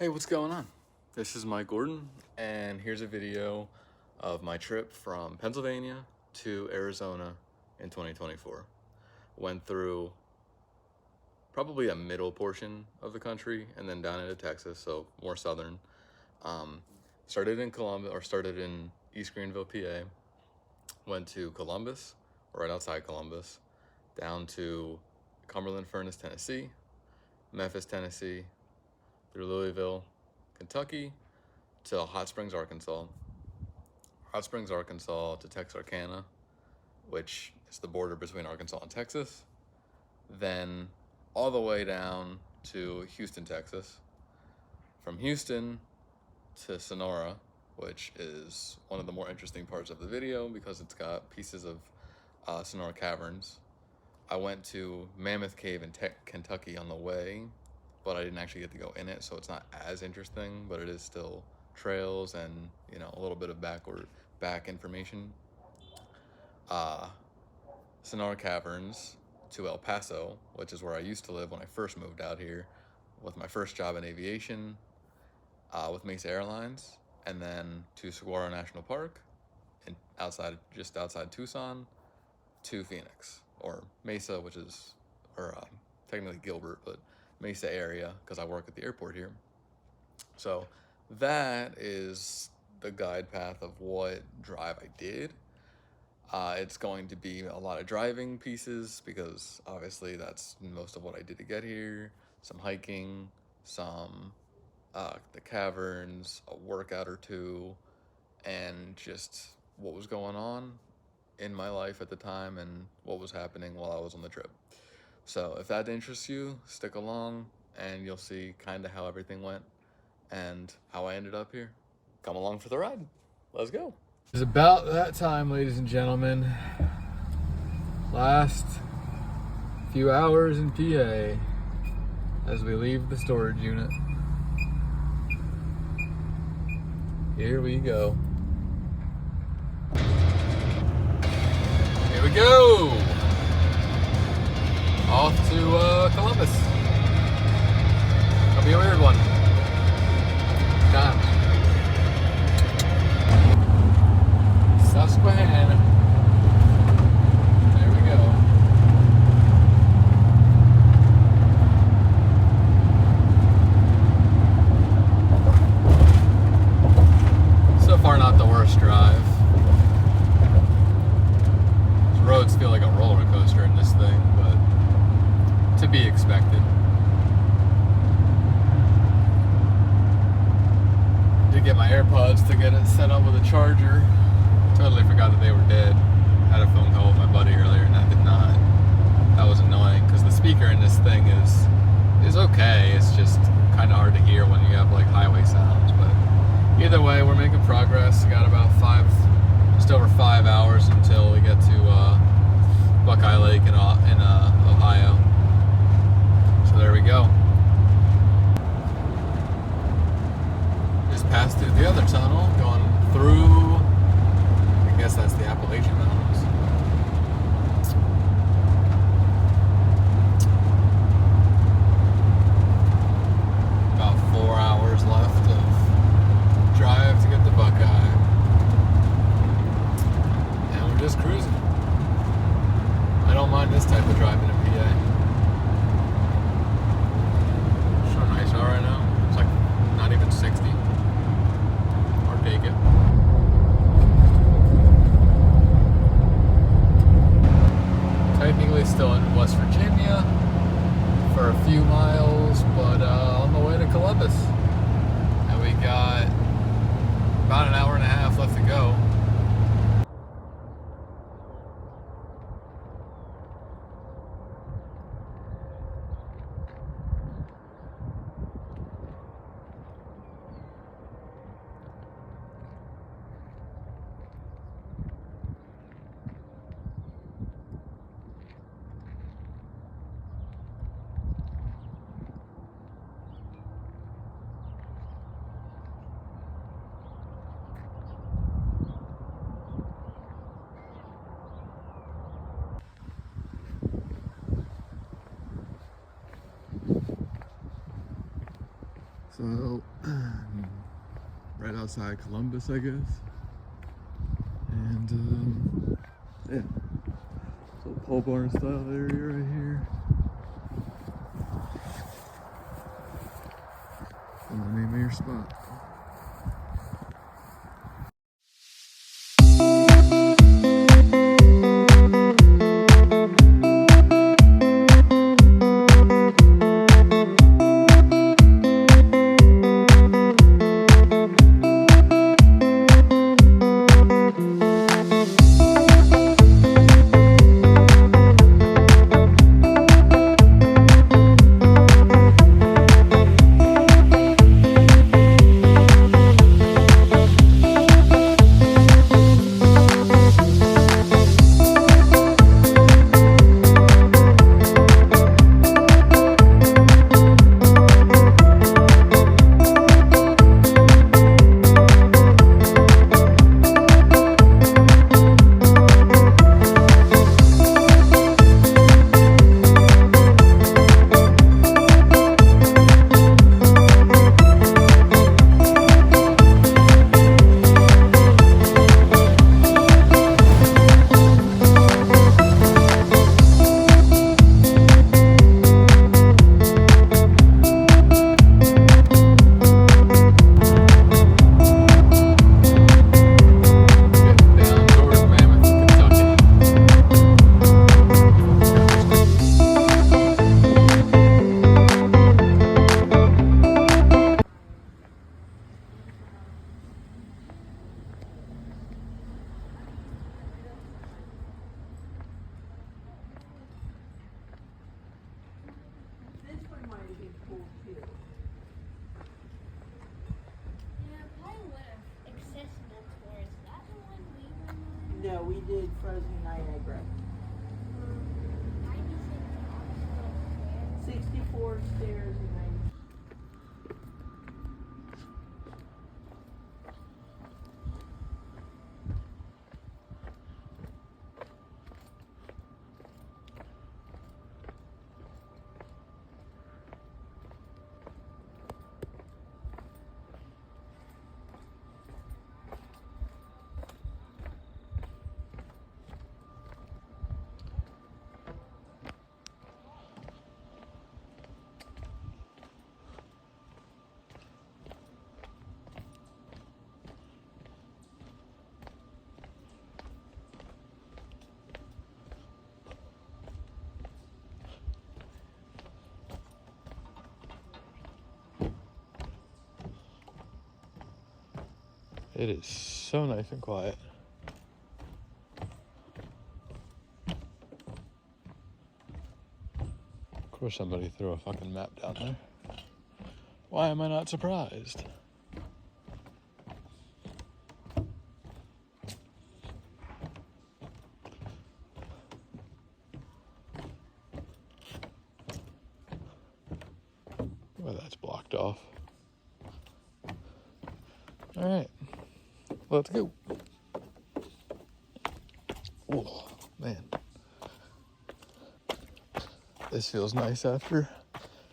Hey, what's going on? This is Mike Gordon, and here's a video of my trip from Pennsylvania to Arizona in 2024. Went through probably a middle portion of the country and then down into Texas, so more southern. Started in East Greenville, PA. Went to Columbus, right outside Columbus, down to Cumberland, Tennessee, Memphis, Tennessee, through Louisville, Kentucky, to Hot Springs, Arkansas to Texarkana, which is the border between Arkansas and Texas, then all the way down to Houston, Texas, from Houston to Sonora, which is one of the more interesting parts of the video because it's got pieces of Sonora caverns. I went to Mammoth Cave in Kentucky on the way, but I didn't actually get to go in it, so it's not as interesting, but it is still trails and, you know, a little bit of back information. Sonora Caverns to El Paso, which is where I used to live when I first moved out here with my first job in aviation with Mesa Airlines, and then to Saguaro National Park just outside Tucson, to Phoenix, or Mesa, technically Gilbert, but Mesa area, because I work at the airport here. So that is the guide path of what drive I did. It's going to be a lot of driving pieces because obviously that's most of what I did to get here. Some hiking, some the caverns, a workout or two, and just what was going on in my life at the time and what was happening while I was on the trip. So if that interests you, stick along and you'll see kind of how everything went and how I ended up here. Come along for the ride. Let's go. It's about that time, ladies and gentlemen. Last few hours in PA as we leave the storage unit. Here we go. Here we go. Off to Columbus. It'll be a weird one. Times. Susquehanna. There we go. So far, not the worst drive. These roads feel like a roller coaster in this thing, but to be expected. Did get my AirPods to get it set up with a charger. Totally forgot that they were dead. Had a phone call with my buddy earlier and I did not. That was annoying because the speaker in this thing is okay. It's just kind of hard to hear when you have like highway sounds. But either way, we're making progress. We got about just over 5 hours until we get to Buckeye Lake in Ohio. So there we go. Just passed through the other tunnel, going through, I guess that's the Appalachian Mountains. About 4 hours left of drive to get to Buckeye. And we're just cruising. I don't mind this type of driving in PA. So, right outside Columbus, I guess. And, yeah. So, pole barn style area right here. And the name of your spot. Down towards Mammoth, Kentucky. This one might have been cool too. Yeah, probably would have accessible tours. That the one we went on? No, we did Frozen Niagara. 96 obstacles. 64 stairs and 90. It is so nice and quiet. Of course somebody threw a fucking map down there. Why am I not surprised? Well, that's blocked off. All right, let's go. Oh, man. This feels nice after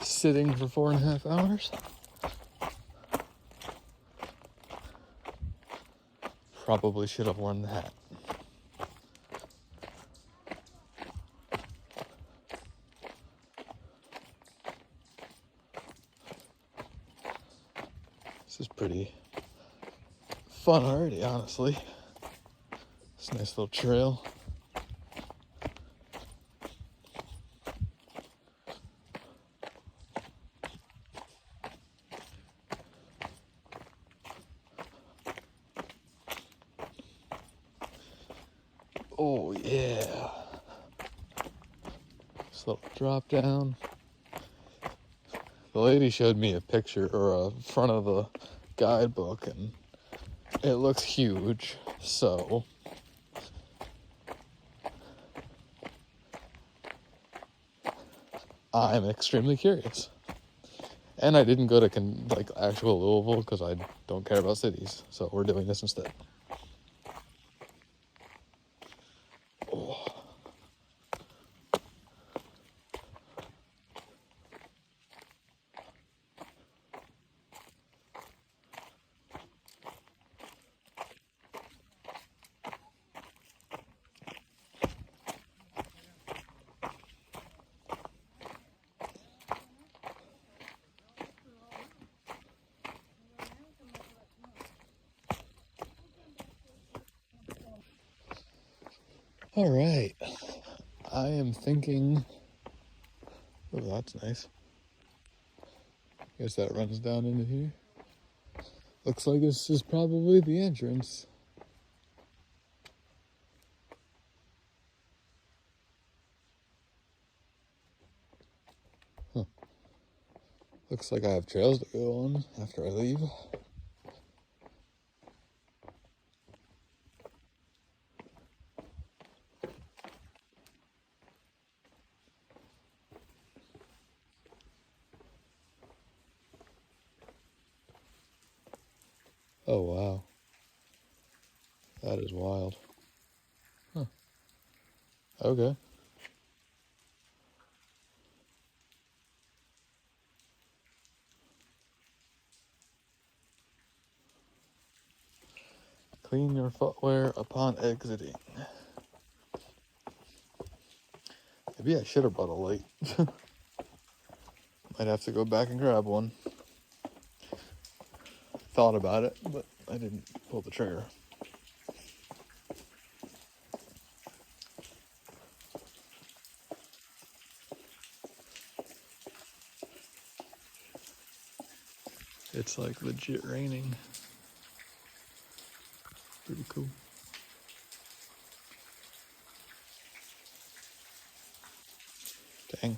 sitting for 4.5 hours. Probably should have worn the hat. This is pretty fun already, honestly. It's a nice little trail. Oh yeah. This little drop down. The lady showed me a picture or a front of the guidebook and it looks huge, so I'm extremely curious. And I didn't go to actual Louisville because I don't care about cities, so we're doing this instead. Oh. All right. I am thinking. Oh, that's nice. Guess that runs down into here. Looks like this is probably the entrance. Huh. Looks like I have trails to go on after I leave. Oh, wow. That is wild. Huh. Okay. Clean your footwear upon exiting. Maybe I should have brought a light. Might have to go back and grab one. Thought about it, but I didn't pull the trigger. It's like legit raining. Pretty cool. Dang.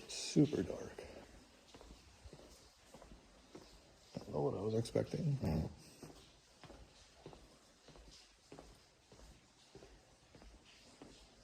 Super dark. I don't know what I was expecting.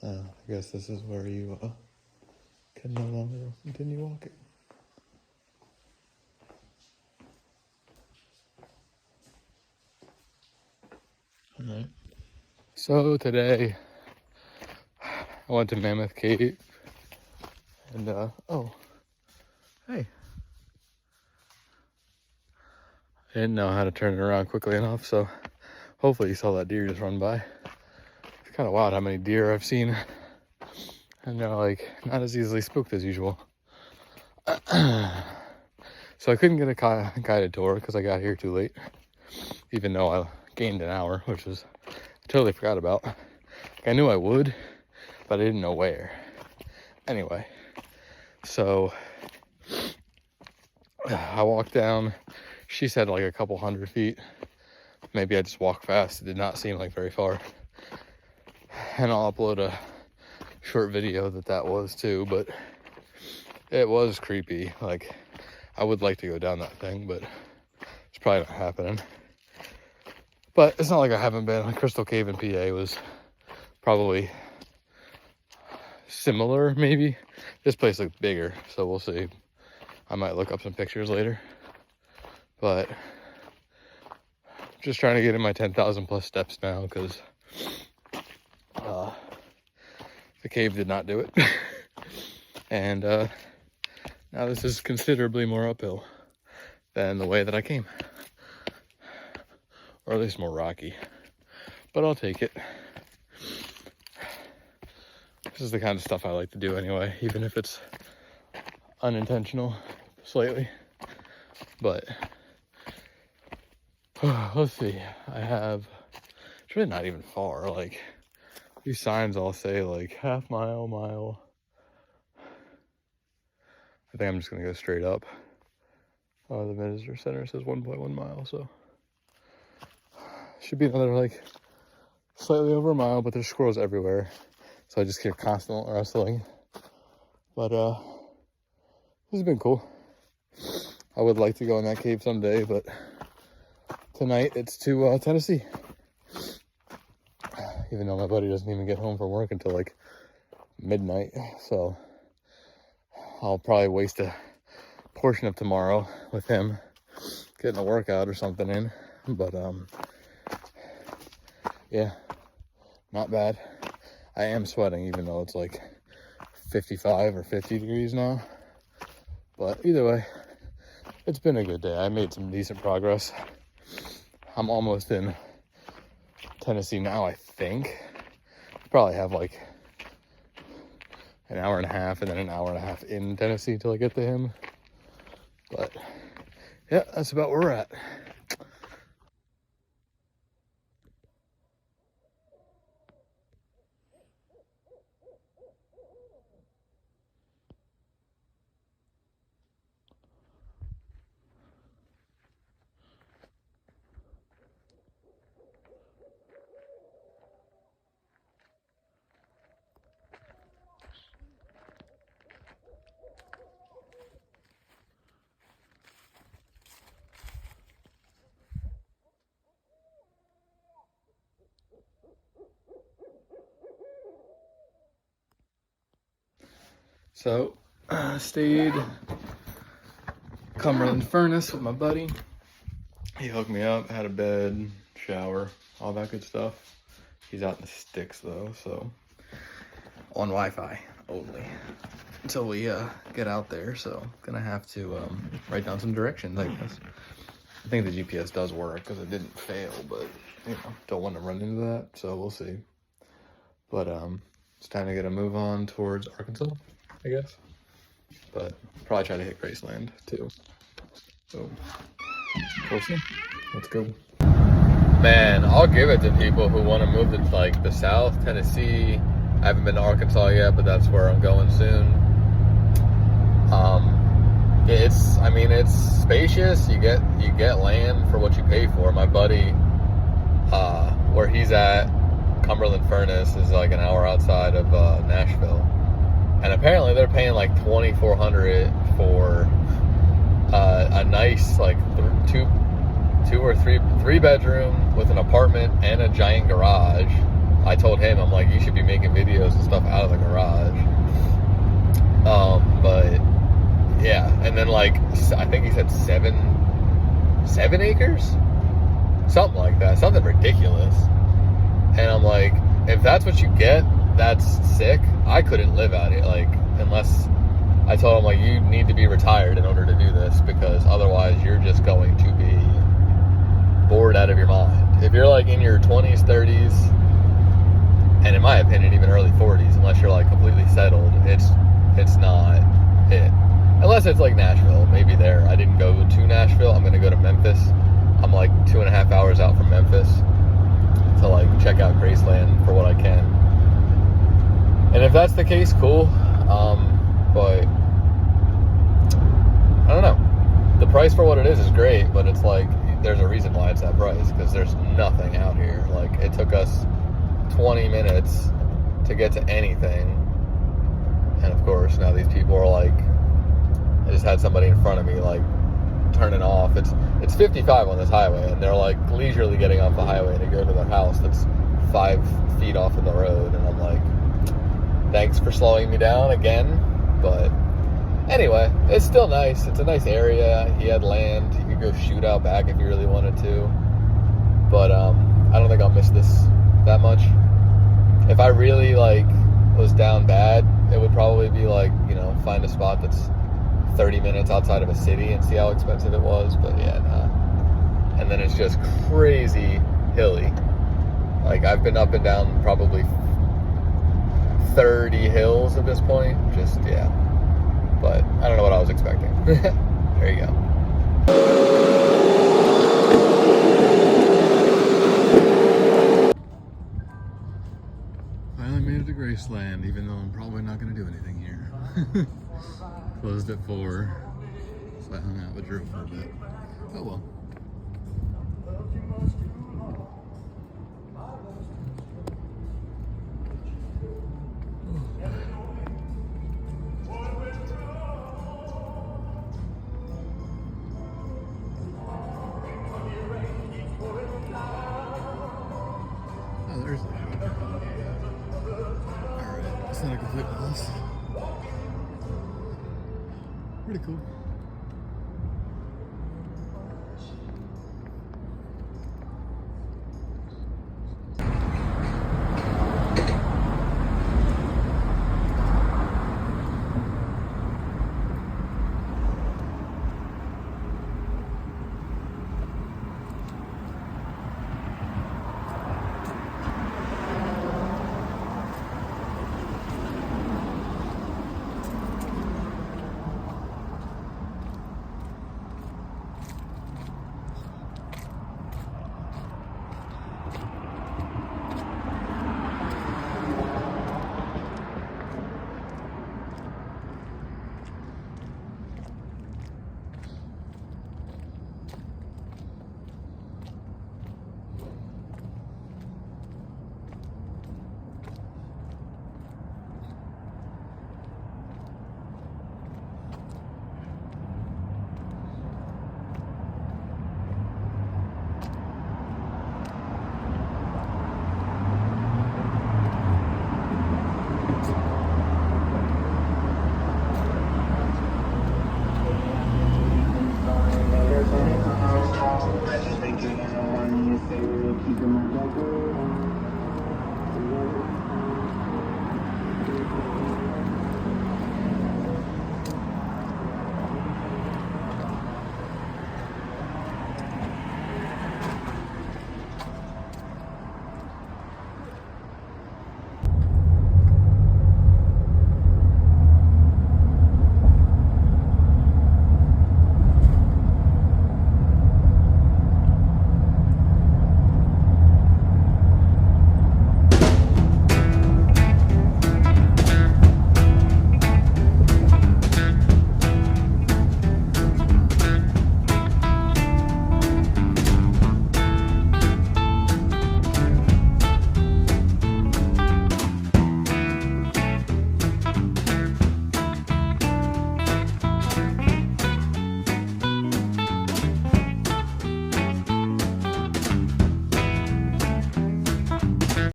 I guess this is where you can no longer continue walking. All right. So today I went to Mammoth Cave and oh, hey. I didn't know how to turn it around quickly enough, so hopefully you saw that deer just run by. It's kind of wild how many deer I've seen, and they're like not as easily spooked as usual. So I couldn't get a guided tour because I got here too late, even though I gained an hour, which was I totally forgot about. I knew I would, but I didn't know where. Anyway, so I walked down. She said like a couple 100 feet. Maybe I just walked fast. It did not seem like very far. And I'll upload a short video that was too, but it was creepy. Like, I would like to go down that thing, but it's probably not happening. But it's not like I haven't been. Like Crystal Cave in PA was probably similar, maybe. This place looked bigger, so we'll see. I might look up some pictures later. But just trying to get in my 10,000 plus steps now because the cave did not do it. And now this is considerably more uphill than the way that I came. Or at least more rocky. But I'll take it. This is the kind of stuff I like to do anyway, even if it's unintentional, slightly. But let's see. I have, it's really not even far. Like, these signs all say like half mile, mile. I think I'm just gonna go straight up. The visitor center says 1.1 mile, so should be another like slightly over a mile, but there's squirrels everywhere, so I just hear constant rustling. But this has been cool. I would like to go in that cave someday, but tonight it's to Tennessee. Even though my buddy doesn't even get home from work until like midnight, so I'll probably waste a portion of tomorrow with him getting a workout or something in. But yeah, not bad. I am sweating even though it's like 55 or 50 degrees now. But either way, it's been a good day. I made some decent progress. I'm almost in Tennessee now, I think. Probably have like an hour and a half and then an hour and a half in Tennessee till I get to him. But yeah, that's about where we're at. So, stayed Cumberland furnace with my buddy. He hooked me up, had a bed, shower, all that good stuff. He's out in the sticks though, so on Wi-Fi only until we get out there. So gonna have to write down some directions, I guess. I think the GPS does work because it didn't fail, but you know, don't want to run into that, so we'll see. But it's time to get a move on towards Arkansas, I guess. But probably try to hit Graceland too. So we'll see. Let's go. Man, I'll give it to people who want to move to like the South, Tennessee. I haven't been to Arkansas yet, but that's where I'm going soon. It's spacious. You get land for what you pay for. My buddy, where he's at, Cumberland Furnace is like an hour outside of Nashville, and apparently they're paying like $2,400 for a nice like two or three bedroom with an apartment and a giant garage. I told him, I'm like, you should be making videos and stuff out of the garage. But yeah, and then like I think he said 7 acres, something like that, something ridiculous. And I'm like, if that's what you get, that's sick. I couldn't live out here, like, unless I told him, like, you need to be retired in order to do this, because otherwise you're just going to be bored out of your mind. If you're like in your 20s, 30s, and in my opinion, even early 40s, unless you're like completely settled, it's not it. Unless it's like Nashville, maybe there. I didn't go to Nashville. I'm gonna go to Memphis. I'm like 2.5 hours out from Memphis to like check out Graceland for what I can. And if that's the case, cool. But I don't know. The price for what it is great, but it's like there's a reason why it's that price, because there's nothing out here. Like, it took us 20 minutes to get to anything, and of course now these people are like, I just had somebody in front of me like turning off. It's 55 on this highway, and they're like leisurely getting off the highway to go to their house that's 5 feet off of the road, and I'm like, thanks for slowing me down again. But anyway, it's still nice. It's a nice area. He had land. You could go shoot out back if you really wanted to. But I don't think I'll miss this that much. If I really like was down bad, it would probably be like, you know, find a spot that's 30 minutes outside of a city and see how expensive it was. But yeah, nah. And then it's just crazy hilly. Like, I've been up and down probably 30 hills at this point. Just, yeah. But I don't know what I was expecting. There you go. Finally made it to Graceland, even though I'm probably not going to do anything here. Closed at 4, so I hung out with Drew for a bit. Oh well. Oh, there's the highway. Alright, it's not a complete loss. Pretty cool.